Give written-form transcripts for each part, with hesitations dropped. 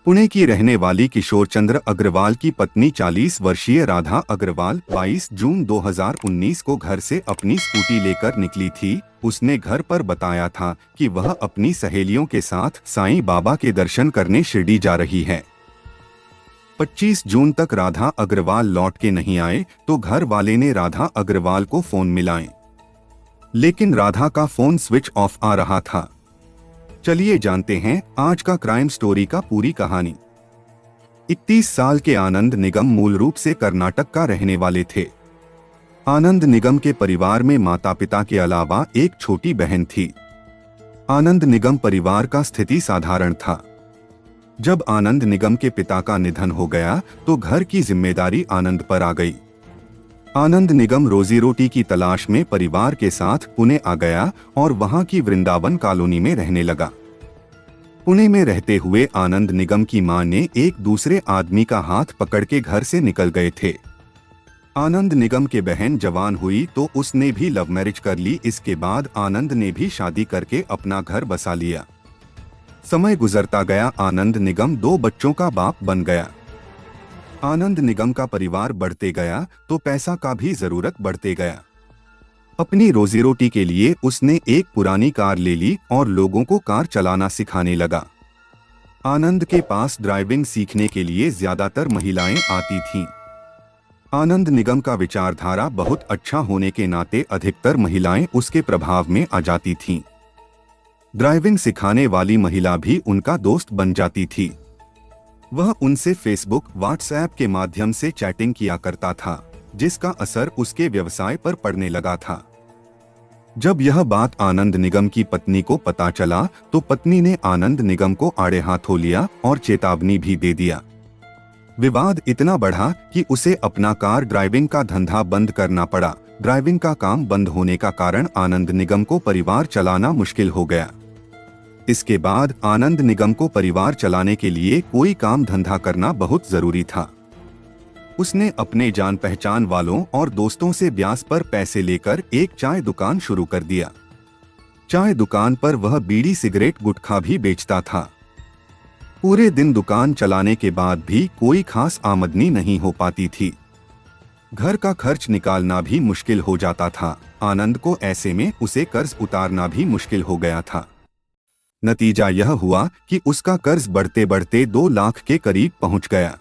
पुणे की रहने वाली किशोर चंद्र अग्रवाल की पत्नी 40 वर्षीय राधा अग्रवाल 22 जून 2019 को घर से अपनी स्कूटी लेकर निकली थी। उसने घर पर बताया था कि वह अपनी सहेलियों के साथ साईं बाबा के दर्शन करने शिरडी जा रही है। 25 जून तक राधा अग्रवाल लौट के नहीं आए तो घर वाले ने राधा अग्रवाल को फोन मिलाए, लेकिन राधा का फोन स्विच ऑफ आ रहा था। चलिए जानते हैं आज का क्राइम स्टोरी का पूरी कहानी। 31 साल के आनंद निगम मूल रूप से कर्नाटक का रहने वाले थे। आनंद निगम के परिवार में माता पिता के अलावा एक छोटी बहन थी। आनंद निगम परिवार का स्थिति साधारण था। जब आनंद निगम के पिता का निधन हो गया तो घर की जिम्मेदारी आनंद पर आ गई। आनंद निगम रोजी रोटी की तलाश में परिवार के साथ पुणे आ गया और वहां की वृंदावन कॉलोनी में रहने लगा। पुणे में रहते हुए आनंद निगम की मां ने एक दूसरे आदमी का हाथ पकड़ के घर से निकल गए थे। आनंद निगम के बहन जवान हुई तो उसने भी लव मैरिज कर ली। इसके बाद आनंद ने भी शादी करके अपना घर बसा लिया। समय गुजरता गया, आनंद निगम 2 बच्चों का बाप बन गया। आनंद निगम का परिवार बढ़ते गया तो पैसा का भी जरूरत बढ़ते गया। अपनी रोजी रोटी के लिए उसने एक पुरानी कार ले ली और लोगों को कार चलाना सिखाने लगा। आनंद के पास ड्राइविंग सीखने के लिए ज्यादातर महिलाएं आती थीं। आनंद निगम का विचारधारा बहुत अच्छा होने के नाते अधिकतर महिलाएं उसके प्रभाव में आ जाती थीं। ड्राइविंग सिखाने वाली महिला भी उनका दोस्त बन जाती थी। वह उनसे फेसबुक, व्हाट्सएप के माध्यम से चैटिंग किया करता था, जिसका असर उसके व्यवसाय पर पड़ने लगा था। जब यह बात आनंद निगम की पत्नी को पता चला तो पत्नी ने आनंद निगम को आड़े हाथों लिया और चेतावनी भी दे दिया। विवाद इतना बढ़ा कि उसे अपना कार ड्राइविंग का धंधा बंद करना पड़ा। ड्राइविंग का काम बंद होने का कारण आनंद निगम को परिवार चलाना मुश्किल हो गया। इसके बाद आनंद निगम को परिवार चलाने के लिए कोई काम धंधा करना बहुत जरूरी था। उसने अपने जान पहचान वालों और दोस्तों से ब्याज पर पैसे लेकर एक चाय दुकान शुरू कर दिया। चाय दुकान पर वह बीड़ी, सिगरेट, गुटखा भी बेचता था। पूरे दिन दुकान चलाने के बाद भी कोई खास आमदनी नहीं हो पाती थी। घर का खर्च निकालना भी मुश्किल हो जाता था। आनंद को ऐसे में उसे कर्ज उतारना भी मुश्किल हो गया था। नतीजा यह हुआ कि उसका कर्ज बढ़ते बढ़ते 2 लाख के करीब पहुंच गया।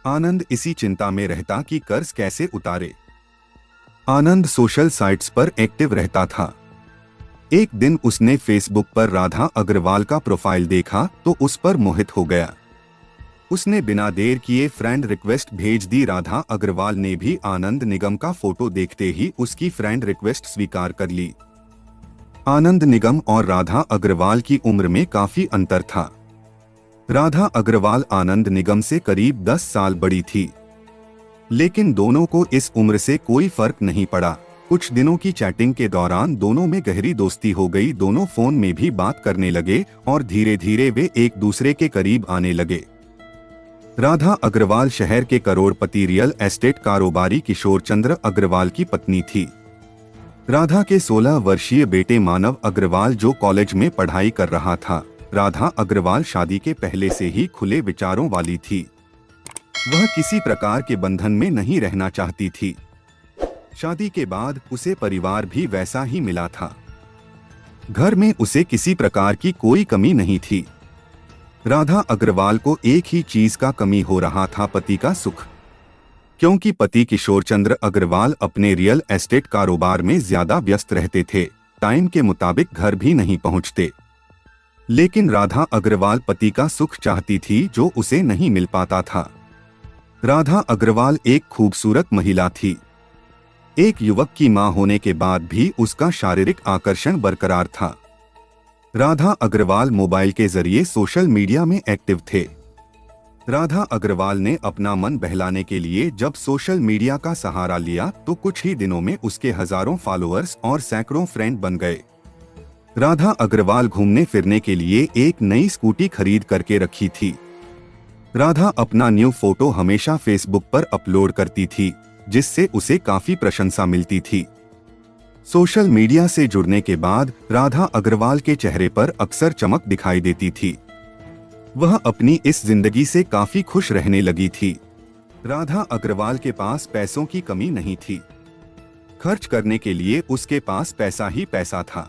आनंद इसी चिंता में रहता कि कर्ज कैसे उतारे। आनंद सोशल साइट्स पर एक्टिव रहता था। एक दिन उसने फेसबुक पर राधा अग्रवाल का प्रोफाइल देखा तो उस पर मोहित हो गया। उसने बिना देर किए फ्रेंड रिक्वेस्ट भेज दी। राधा अग्रवाल ने भी आनंद निगम का फोटो देखते ही उसकी फ्रेंड रिक्वेस्ट स्वीकार कर ली। आनंद निगम और राधा अग्रवाल की उम्र में काफी अंतर था। राधा अग्रवाल आनंद निगम से करीब 10 साल बड़ी थी, लेकिन दोनों को इस उम्र से कोई फर्क नहीं पड़ा। कुछ दिनों की चैटिंग के दौरान दोनों में गहरी दोस्ती हो गई। दोनों फोन में भी बात करने लगे और धीरे धीरे वे एक दूसरे के करीब आने लगे। राधा अग्रवाल शहर के करोड़पति रियल एस्टेट कारोबारी किशोर चंद्र अग्रवाल की पत्नी थी। राधा के 16 वर्षीय बेटे मानव अग्रवाल जो कॉलेज में पढ़ाई कर रहा था। राधा अग्रवाल शादी के पहले से ही खुले विचारों वाली थी। वह किसी प्रकार के बंधन में नहीं रहना चाहती थी। शादी के बाद उसे परिवार भी वैसा ही मिला था। घर में उसे किसी प्रकार की कोई कमी नहीं थी। राधा अग्रवाल को एक ही चीज का कमी हो रहा था, पति का सुख। क्योंकि पति किशोर चंद्र अग्रवाल अपने रियल एस्टेट कारोबार में ज्यादा व्यस्त रहते थे, टाइम के मुताबिक घर भी नहीं पहुंचते। लेकिन राधा अग्रवाल पति का सुख चाहती थी जो उसे नहीं मिल पाता था। राधा अग्रवाल एक खूबसूरत महिला थी। एक युवक की मां होने के बाद भी उसका शारीरिक आकर्षण बरकरार था। राधा अग्रवाल मोबाइल के जरिए सोशल मीडिया में एक्टिव थे। राधा अग्रवाल ने अपना मन बहलाने के लिए जब सोशल मीडिया का सहारा लिया तो कुछ ही दिनों में उसके हजारों फॉलोअर्स और सैकड़ों फ्रेंड बन गए। राधा अग्रवाल घूमने फिरने के लिए एक नई स्कूटी खरीद करके रखी थी। राधा अपना न्यू फोटो हमेशा फेसबुक पर अपलोड करती थी, जिससे उसे काफी प्रशंसा मिलती थी। सोशल मीडिया से जुड़ने के बाद राधा अग्रवाल के चेहरे पर अक्सर चमक दिखाई देती थी। वह अपनी इस जिंदगी से काफी खुश रहने लगी थी। राधा अग्रवाल के पास पैसों की कमी नहीं थी। खर्च करने के लिए उसके पास पैसा ही पैसा था।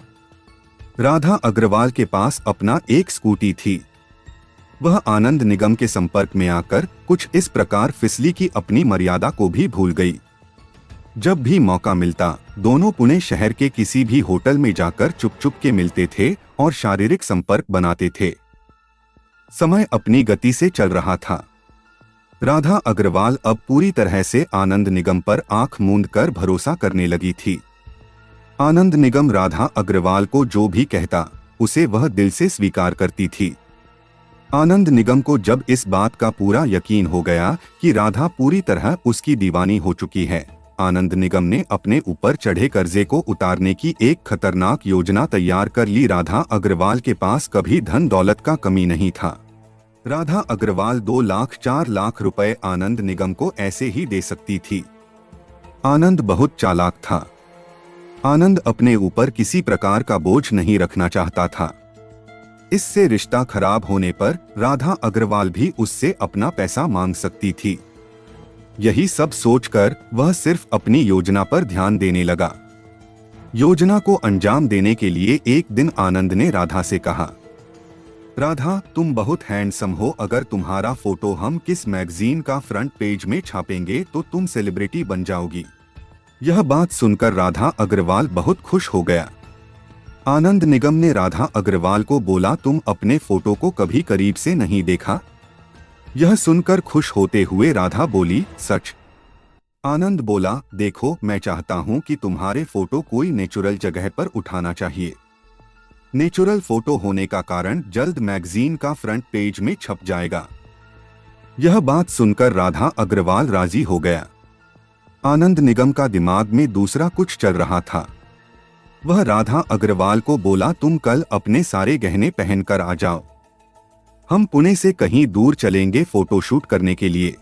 राधा अग्रवाल के पास अपना एक स्कूटी थी। वह आनंद निगम के संपर्क में आकर कुछ इस प्रकार फिसली कि अपनी मर्यादा को भी भूल गई। जब भी मौका मिलता दोनों पुणे शहर के किसी भी होटल में जाकर चुप चुप के मिलते थे और शारीरिक संपर्क बनाते थे। समय अपनी गति से चल रहा था। राधा अग्रवाल अब पूरी तरह से आनंद निगम पर आंख मूंद कर भरोसा करने लगी थी। आनंद निगम राधा अग्रवाल को जो भी कहता उसे वह दिल से स्वीकार करती थी। आनंद निगम को जब इस बात का पूरा यकीन हो गया कि राधा पूरी तरह उसकी दीवानी हो चुकी है, आनंद निगम ने अपने ऊपर चढ़े कर्जे को उतारने की एक खतरनाक योजना तैयार कर ली। राधा अग्रवाल के पास कभी धन दौलत का कमी नहीं था। राधा अग्रवाल 2 लाख 4 लाख रुपए आनंद निगम को ऐसे ही दे सकती थी। आनंद बहुत चालाक था। आनंद अपने ऊपर किसी प्रकार का बोझ नहीं रखना चाहता था। इससे रिश्ता खराब होने पर राधा अग्रवाल भी उससे अपना पैसा मांग सकती थी। यही सब सोचकर वह सिर्फ अपनी योजना पर ध्यान देने लगा। योजना को अंजाम देने के लिए एक दिन आनंद ने राधा से कहा, राधा तुम बहुत हैंडसम हो, अगर तुम्हारा फोटो हम किस मैगजीन का फ्रंट पेज में छापेंगे तो तुम सेलिब्रिटी बन जाओगी। यह बात सुनकर राधा अग्रवाल बहुत खुश हो गया। आनंद निगम ने राधा अग्रवाल को बोला, तुम अपने फोटो को कभी करीब से नहीं देखा? यह सुनकर खुश होते हुए राधा बोली, सच? आनंद बोला, देखो मैं चाहता हूं कि तुम्हारे फोटो कोई नेचुरल जगह पर उठाना चाहिए। नेचुरल फोटो होने का कारण जल्द मैगजीन का फ्रंट पेज में छप जाएगा। यह बात सुनकर राधा अग्रवाल राजी हो गया। आनंद निगम का दिमाग में दूसरा कुछ चल रहा था। वह राधा अग्रवाल को बोला, तुम कल अपने सारे गहने पहनकर आ जाओ, हम पुणे से कहीं दूर चलेंगे फोटोशूट करने के लिए।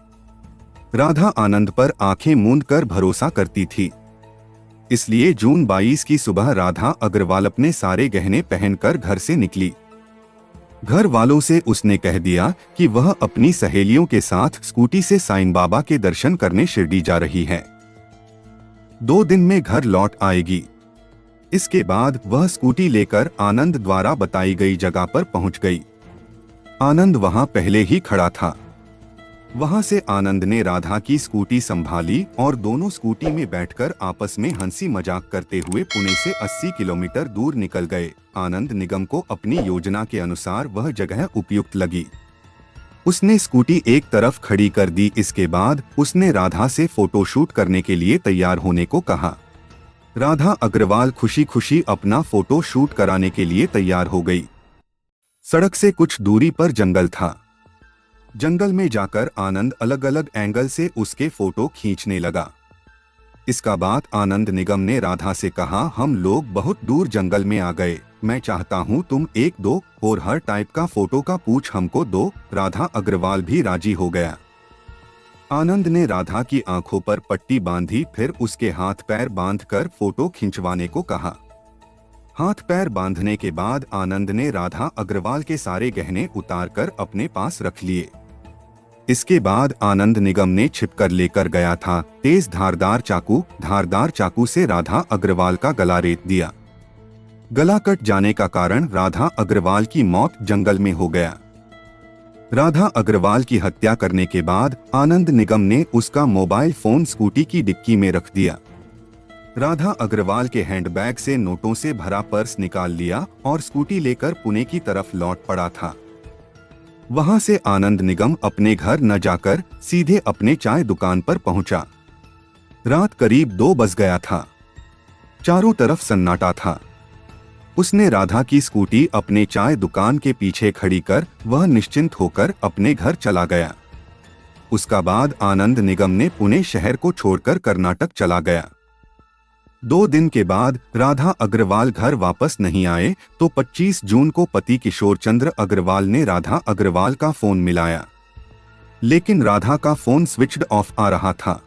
राधा आनंद पर आंखें मूंद कर भरोसा करती थी। इसलिए जून 22 की सुबह राधा अग्रवाल अपने सारे गहने पहनकर घर से निकली। घर वालों से उसने कह दिया कि वह अपनी सहेलियों के साथ स्कूटी से साईं बाबा के दर्शन करने शिरडी जा रही है। 2 दिन में घर लौट आएगी। इसके बाद वह स्कूटी लेकर आनंद द्वारा बताई गई जगह पर पहुंच गई। आनंद वहां पहले ही खड़ा था। वहां से आनंद ने राधा की स्कूटी संभाली और दोनों स्कूटी में बैठकर आपस में हंसी मजाक करते हुए पुणे से 80 किलोमीटर दूर निकल गए। आनंद निगम को अपनी योजना के अनुसार वह जगह उपयुक्त लगी। उसने स्कूटी एक तरफ खड़ी कर दी। इसके बाद उसने राधा से फोटोशूट करने के लिए तैयार होने को कहा। राधा अग्रवाल खुशी खुशी अपना फोटो शूट कराने के लिए तैयार हो गई। सड़क से कुछ दूरी पर जंगल था। जंगल में जाकर आनंद अलग अलग एंगल से उसके फोटो खींचने लगा। इसका बाद आनंद निगम ने राधा से कहा, हम लोग बहुत दूर जंगल में आ गए, मैं चाहता हूँ तुम 1-2 और हर टाइप का फोटो का पूछ हमको दो। राधा अग्रवाल भी राजी हो गया। आनंद ने राधा की आंखों पर पट्टी बांधी, फिर उसके हाथ पैर बांधकर फोटो खिंचवाने को कहा। हाथ पैर बांधने के बाद आनंद ने राधा अग्रवाल के सारे गहने उतारकर अपने पास रख लिए। इसके बाद आनंद निगम ने छिपकर लेकर गया था तेज धारदार चाकू से राधा अग्रवाल का गला रेत दिया। गला कट जाने का कारण राधा अग्रवाल की मौत जंगल में हो गया। राधा अग्रवाल की हत्या करने के बाद आनंद निगम ने उसका मोबाइल फोन स्कूटी की डिक्की में रख दिया। राधा अग्रवाल के हैंडबैग से नोटों से भरा पर्स निकाल लिया और स्कूटी लेकर पुणे की तरफ लौट पड़ा था। वहां से आनंद निगम अपने घर न जाकर सीधे अपने चाय दुकान पर पहुंचा। रात करीब 2 बज गया था। चारों तरफ सन्नाटा था। उसने राधा की स्कूटी अपने चाय दुकान के पीछे खड़ी कर वह निश्चिंत होकर अपने घर चला गया। उसका बाद आनंद निगम ने पुणे शहर को छोड़कर कर्नाटक चला गया। 2 दिन के बाद राधा अग्रवाल घर वापस नहीं आए तो 25 जून को पति किशोर चंद्र अग्रवाल ने राधा अग्रवाल का फोन मिलाया, लेकिन राधा का फोन स्विच्ड ऑफ आ रहा था।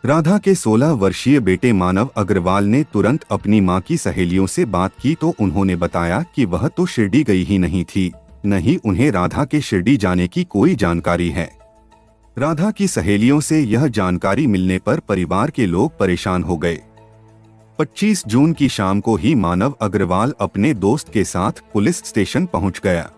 राधा के 16 वर्षीय बेटे मानव अग्रवाल ने तुरंत अपनी मां की सहेलियों से बात की तो उन्होंने बताया कि वह तो शिरडी गई ही नहीं थी, न ही उन्हें राधा के शिरडी जाने की कोई जानकारी है। राधा की सहेलियों से यह जानकारी मिलने पर परिवार के लोग परेशान हो गए। 25 जून की शाम को ही मानव अग्रवाल अपने दोस्त के साथ पुलिस स्टेशन पहुंच गया।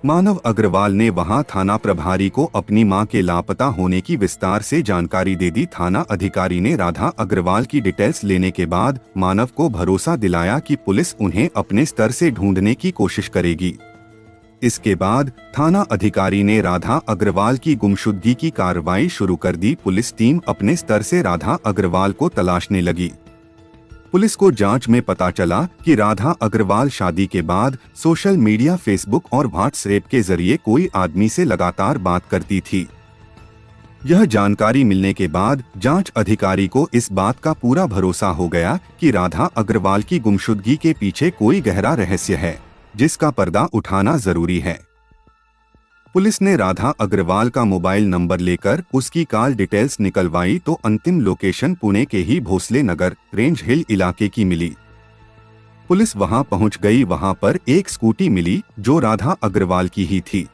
मानव अग्रवाल ने वहां थाना प्रभारी को अपनी मां के लापता होने की विस्तार से जानकारी दे दी। थाना अधिकारी ने राधा अग्रवाल की डिटेल्स लेने के बाद मानव को भरोसा दिलाया कि पुलिस उन्हें अपने स्तर से ढूंढने की कोशिश करेगी। इसके बाद थाना अधिकारी ने राधा अग्रवाल की गुमशुदगी की कार्रवाई शुरू कर दी। पुलिस टीम अपने स्तर से राधा अग्रवाल को तलाशने लगी। पुलिस को जांच में पता चला कि राधा अग्रवाल शादी के बाद सोशल मीडिया, फेसबुक और व्हाट्सएप के जरिए कोई आदमी से लगातार बात करती थी। यह जानकारी मिलने के बाद जांच अधिकारी को इस बात का पूरा भरोसा हो गया कि राधा अग्रवाल की गुमशुदगी के पीछे कोई गहरा रहस्य है, जिसका पर्दा उठाना जरूरी है। पुलिस ने राधा अग्रवाल का मोबाइल नंबर लेकर उसकी कॉल डिटेल्स निकलवाई तो अंतिम लोकेशन पुणे के ही भोसले नगर रेंज हिल इलाके की मिली। पुलिस वहां पहुंच गई। वहां पर एक स्कूटी मिली जो राधा अग्रवाल की ही थी।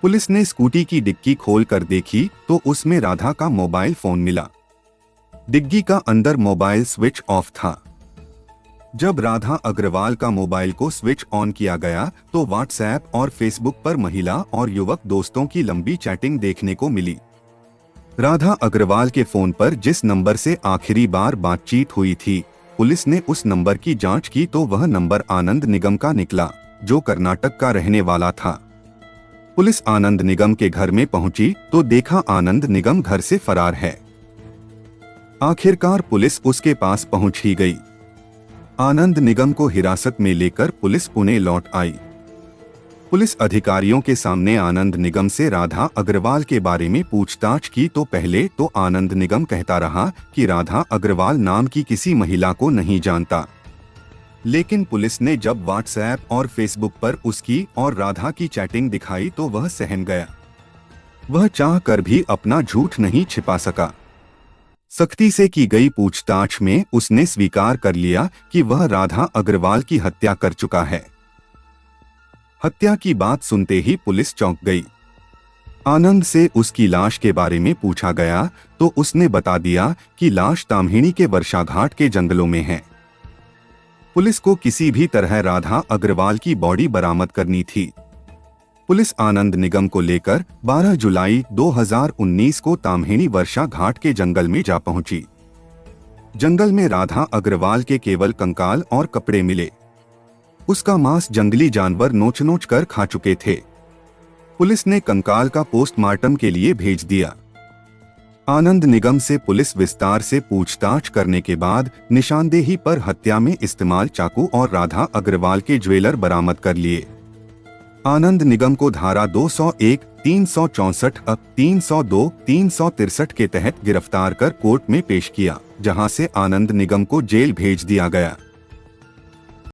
पुलिस ने स्कूटी की डिक्की खोल कर देखी तो उसमें राधा का मोबाइल फोन मिला। डिग्गी का अंदर मोबाइल स्विच ऑफ था। जब राधा अग्रवाल का मोबाइल को स्विच ऑन किया गया तो व्हाट्सएप और फेसबुक पर महिला और युवक दोस्तों की लंबी चैटिंग देखने को मिली। राधा अग्रवाल के फोन पर जिस नंबर से आखिरी बार बातचीत हुई थी, पुलिस ने उस नंबर की जांच की तो वह नंबर आनंद निगम का निकला, जो कर्नाटक का रहने वाला था। पुलिस आनंद निगम के घर में पहुंची तो देखा आनंद निगम घर से फरार है। आखिरकार पुलिस उसके पास पहुंच ही गई। आनंद निगम को हिरासत में लेकर पुलिस पुणे लौट आई। पुलिस अधिकारियों के सामने आनंद निगम से राधा अग्रवाल के बारे में पूछताछ की तो पहले तो आनंद निगम कहता रहा कि राधा अग्रवाल नाम की किसी महिला को नहीं जानता, लेकिन पुलिस ने जब व्हाट्सएप और फेसबुक पर उसकी और राधा की चैटिंग दिखाई तो वह सहम गया। वह चाह कर भी अपना झूठ नहीं छिपा सका। सख्ती से की गई पूछताछ में उसने स्वीकार कर लिया कि वह राधा अग्रवाल की हत्या कर चुका है। हत्या की बात सुनते ही पुलिस चौंक गई। आनंद से उसकी लाश के बारे में पूछा गया तो उसने बता दिया कि लाश ताम्हिणी के वर्षाघाट के जंगलों में है। पुलिस को किसी भी तरह राधा अग्रवाल की बॉडी बरामद करनी थी। पुलिस आनंद निगम को लेकर 12 जुलाई 2019 को ताम्हिणी वर्षा घाट के जंगल में जा पहुंची। जंगल में राधा अग्रवाल के केवल कंकाल और कपड़े मिले। उसका मांस जंगली जानवर नोच नोच कर खा चुके थे। पुलिस ने कंकाल का पोस्टमार्टम के लिए भेज दिया। आनंद निगम से पुलिस विस्तार से पूछताछ करने के बाद निशानदेही पर हत्या में इस्तेमाल चाकू और राधा अग्रवाल के ज्वेलर बरामद कर लिए। आनंद निगम को धारा 201, 364, 302, 363 के तहत गिरफ्तार कर कोर्ट में पेश किया, जहां से आनंद निगम को जेल भेज दिया गया।